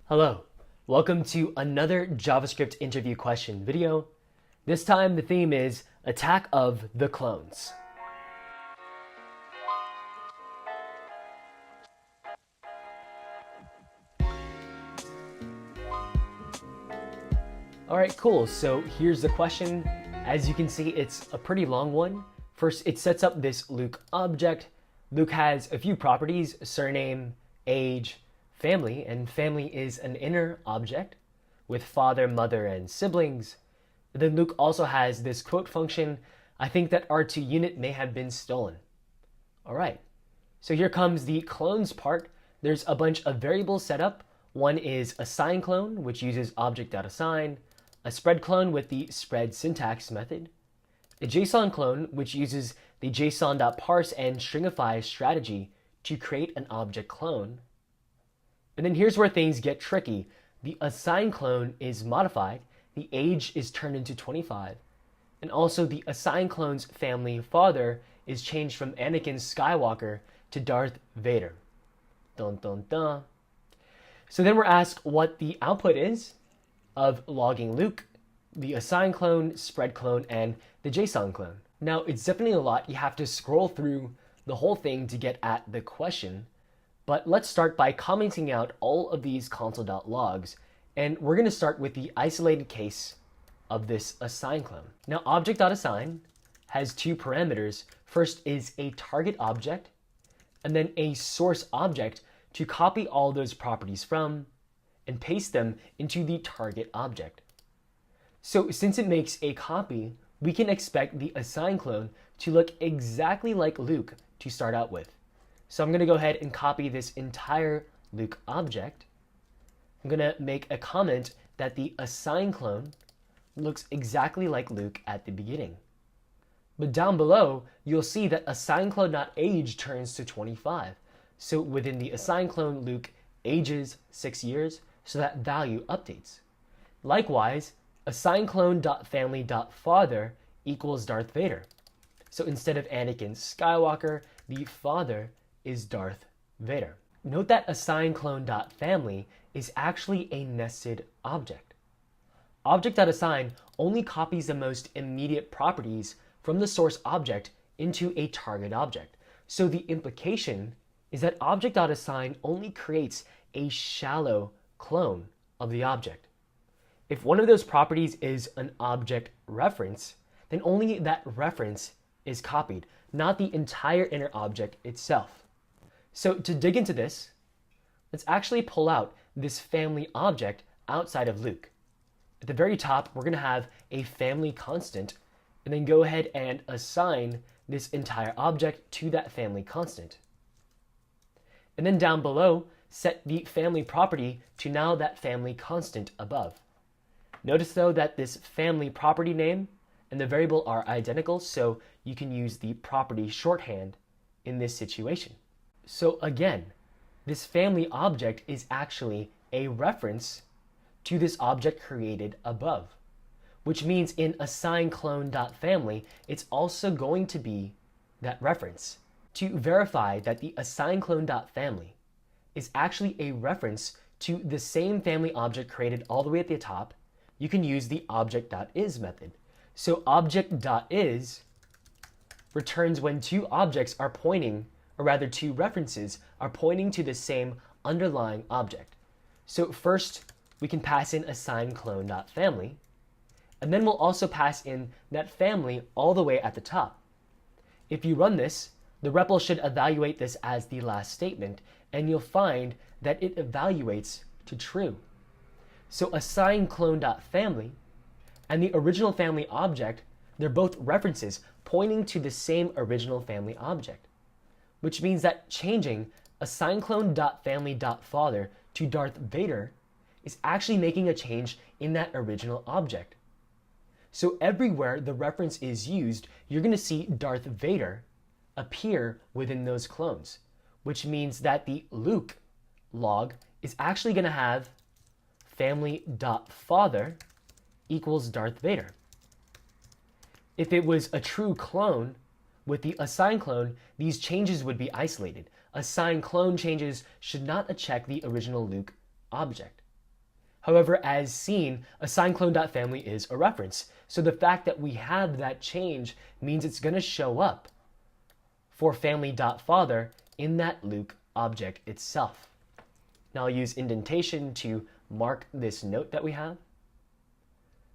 Hello, welcome to another JavaScript interview question video. This time the theme is Attack of the Clones. Alright, cool, so here's the question. As you can see, it's a pretty long one. First, it sets up this Luke object. Luke has a few properties: surname, age, family, and family is an inner object with father, mother, and siblings. Then Luke also has this quote function. I think that R2 unit may have been stolen. All right, so here comes the clones part. There's a bunch of variables set up. One is assign clone, which uses object.assign, a spread clone with the spread syntax method, a JSON clone, which uses the JSON.parse and stringify strategy to create an object clone. And then here's where things get tricky. The assign clone is modified, the age is turned into 25, and also the assign clone's family father is changed from Anakin Skywalker to Darth Vader. Dun dun dun. So then we're asked what the output is of logging Luke, the assign clone, spread clone, and the JSON clone. Now, it's definitely a lot. You have to scroll through the whole thing to get at the question. But let's start by commenting out all of these console.logs. And we're going to start with the isolated case of this assign clone. Now, object.assign has two parameters. First is a target object, and then a source object to copy all those properties from and paste them into the target object. So since it makes a copy, we can expect the assign clone to look exactly like Luke to start out with. So I'm going to go ahead and copy this entire Luke object. I'm going to make a comment that the assign clone looks exactly like Luke at the beginning. But down below, you'll see that assign clone.age turns to 25. So within the assign clone, Luke ages 6 years, so that value updates. Likewise, assign clone.family.father equals Darth Vader. So instead of Anakin Skywalker, the father is Darth Vader. Note that assign clone.family is actually a nested object. Object.assign only copies the most immediate properties from the source object into a target object. So the implication is that object.assign only creates a shallow clone of the object. If one of those properties is an object reference, then only that reference is copied, not the entire inner object itself. So to dig into this, let's actually pull out this family object outside of Luke. At the very top, we're going to have a family constant, and then go ahead and assign this entire object to that family constant. And then down below, set the family property to now that family constant above. Notice though that this family property name and the variable are identical, so you can use the property shorthand in this situation. So again, this family object is actually a reference to this object created above, which means in assign clone.family, it's also going to be that reference. To verify that the assign clone.family is actually a reference to the same family object created all the way at the top, you can use the object.is method. So object.is returns when two objects are pointing, or rather two references are pointing to the same underlying object. So first, we can pass in assign clone.family, and then we'll also pass in that family all the way at the top. If you run this, the REPL should evaluate this as the last statement, and you'll find that it evaluates to true. So assign clone.family and the original family object, they're both references pointing to the same original family object, which means that changing assign clone.family.father to Darth Vader is actually making a change in that original object. So everywhere the reference is used, you're going to see Darth Vader appear within those clones, which means that the Luke log is actually going to have family.father equals Darth Vader. If it was a true clone, with the assign clone, these changes would be isolated. Assign clone changes should not check the original Luke object. However, as seen, assignClone.family is a reference. So the fact that we have that change means it's going to show up for family.father in that Luke object itself. Now I'll use indentation to mark this note that we have.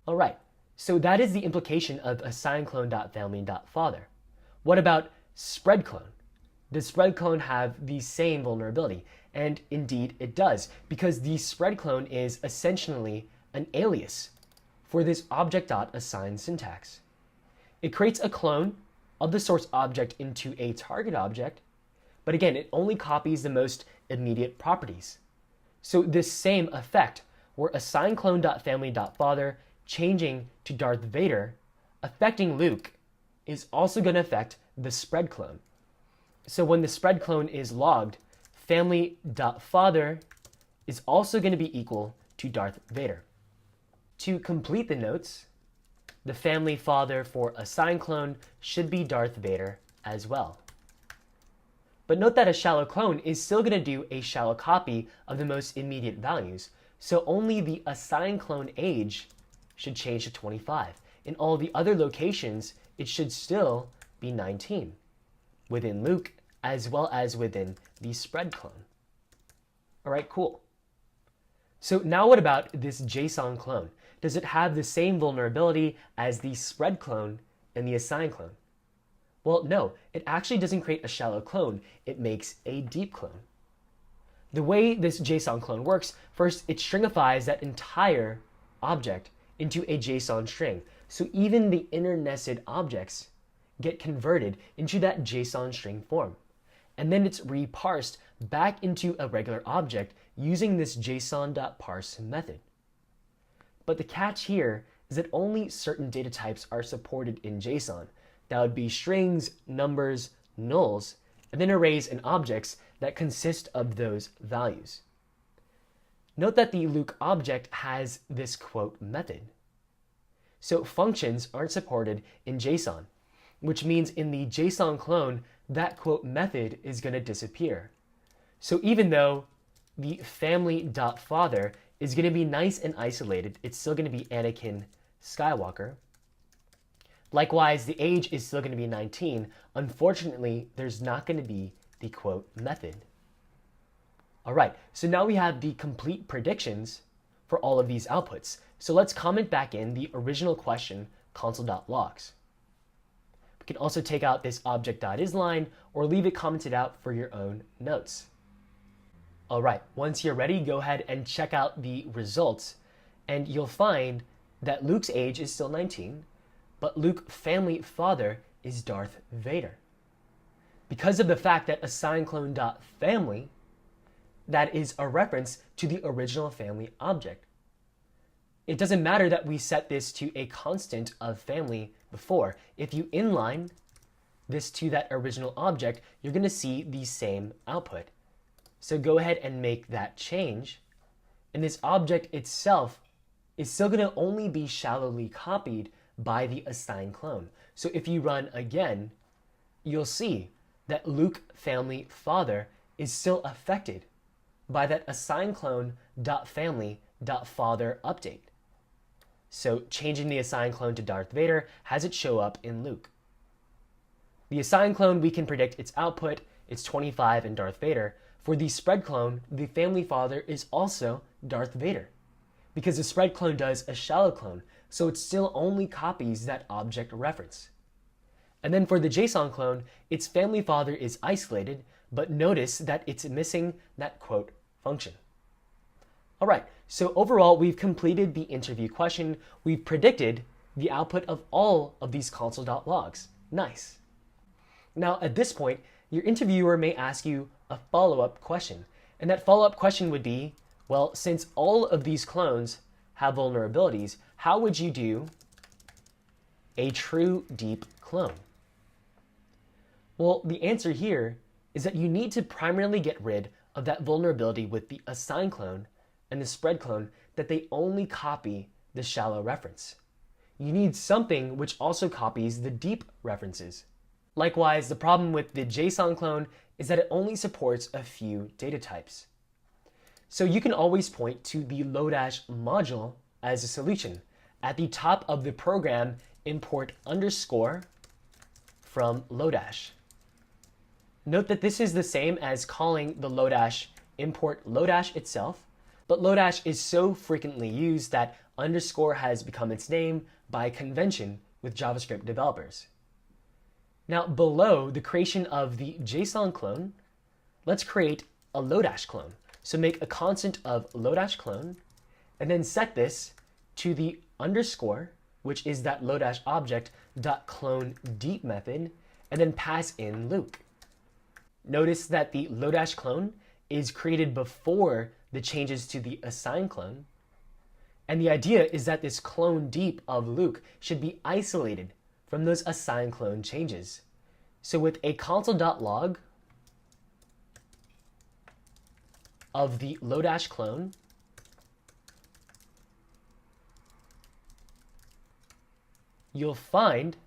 All right, so that is the implication of assignClone.family.father. What about spread clone? Does spread clone have the same vulnerability? And indeed it does, because the spread clone is essentially an alias for this object.assign syntax. It creates a clone of the source object into a target object, but again, it only copies the most immediate properties. So this same effect, where assignClone.family.father changing to Darth Vader, affecting Luke, is also going to affect the spread clone. So when the spread clone is logged, family.father is also going to be equal to Darth Vader. To complete the notes, the family father for assignClone should be Darth Vader as well. But note that a shallow clone is still going to do a shallow copy of the most immediate values, so only the assignClone age should change to 25. In all the other locations, it should still be 19, within Luke as well as within the spread clone. All right, cool. So now what about this JSON clone? Does it have the same vulnerability as the spread clone and the assign clone? Well, no, it actually doesn't create a shallow clone. It makes a deep clone. The way this JSON clone works, first it stringifies that entire object into a JSON string. So even the inner nested objects get converted into that JSON string form. And then it's reparsed back into a regular object using this JSON.parse method. But the catch here is that only certain data types are supported in JSON. That would be strings, numbers, nulls, and then arrays and objects that consist of those values. Note that the Luke object has this quote method. So functions aren't supported in JSON, which means in the JSON clone, that quote method is going to disappear. So even though the family.father is going to be nice and isolated, it's still going to be Anakin Skywalker. Likewise, the age is still going to be 19. Unfortunately, there's not going to be the quote method. All right, so now we have the complete predictions for all of these outputs. So let's comment back in the original question, console.logs. We can also take out this object.isLine or leave it commented out for your own notes. All right, once you're ready, go ahead and check out the results, and you'll find that Luke's age is still 19, but Luke family father is Darth Vader. Because of the fact that assignClone.family, that is a reference to the original family object. It doesn't matter that we set this to a constant of family before. If you inline this to that original object, you're going to see the same output. So go ahead and make that change. And this object itself is still going to only be shallowly copied by the assign clone. So if you run again, you'll see that Luke family father is still affected by that assign clone.family.father update. So changing the assign clone to Darth Vader has it show up in Luke. The assign clone, we can predict its output, it's 25 in Darth Vader. For the spread clone, the family father is also Darth Vader, because the spread clone does a shallow clone, so it still only copies that object reference. And then for the JSON clone, its family father is isolated, but notice that it's missing that quote function. All right, so overall, we've completed the interview question. We've predicted the output of all of these console.logs. Nice. Now, at this point, your interviewer may ask you a follow-up question. And that follow-up question would be, well, since all of these clones have vulnerabilities, how would you do a true deep clone? Well, the answer here is that you need to primarily get rid of that vulnerability with the assign clone and the spread clone, that they only copy the shallow reference. You need something which also copies the deep references. Likewise, the problem with the JSON clone is that it only supports a few data types. So you can always point to the LoDash module as a solution. At the top of the program, import underscore from LoDash. Note that this is the same as calling the LoDash import LoDash itself, but LoDash is so frequently used that underscore has become its name by convention with JavaScript developers. Now, below the creation of the JSON clone, let's create a LoDash clone. So make a constant of LoDash clone, and then set this to the underscore, which is that LoDash object dot clone deep method, and then pass in Luke. Notice that the LoDash clone is created before the changes to the assign clone, and the idea is that this clone deep of Luke should be isolated from those assign clone changes. So with a console.log of the LoDash clone, you'll find,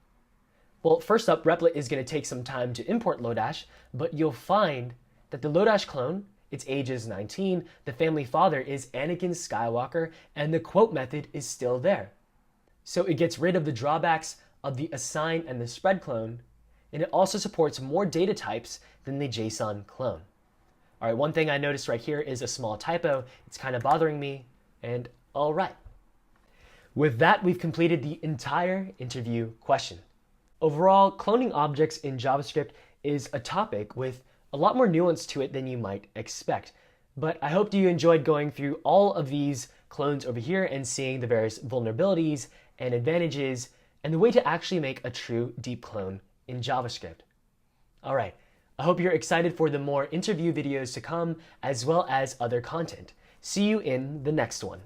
well, first up, Replit is going to take some time to import LoDash, but you'll find that the LoDash clone, its age is 19, the family father is Anakin Skywalker, and the quote method is still there. So it gets rid of the drawbacks of the assign and the spread clone, and it also supports more data types than the JSON clone. All right, one thing I noticed right here is a small typo. It's kind of bothering me, and all right. With that, we've completed the entire interview question. Overall, cloning objects in JavaScript is a topic with a lot more nuance to it than you might expect. But I hope you enjoyed going through all of these clones over here and seeing the various vulnerabilities and advantages and the way to actually make a true deep clone in JavaScript. All right, I hope you're excited for the more interview videos to come as well as other content. See you in the next one.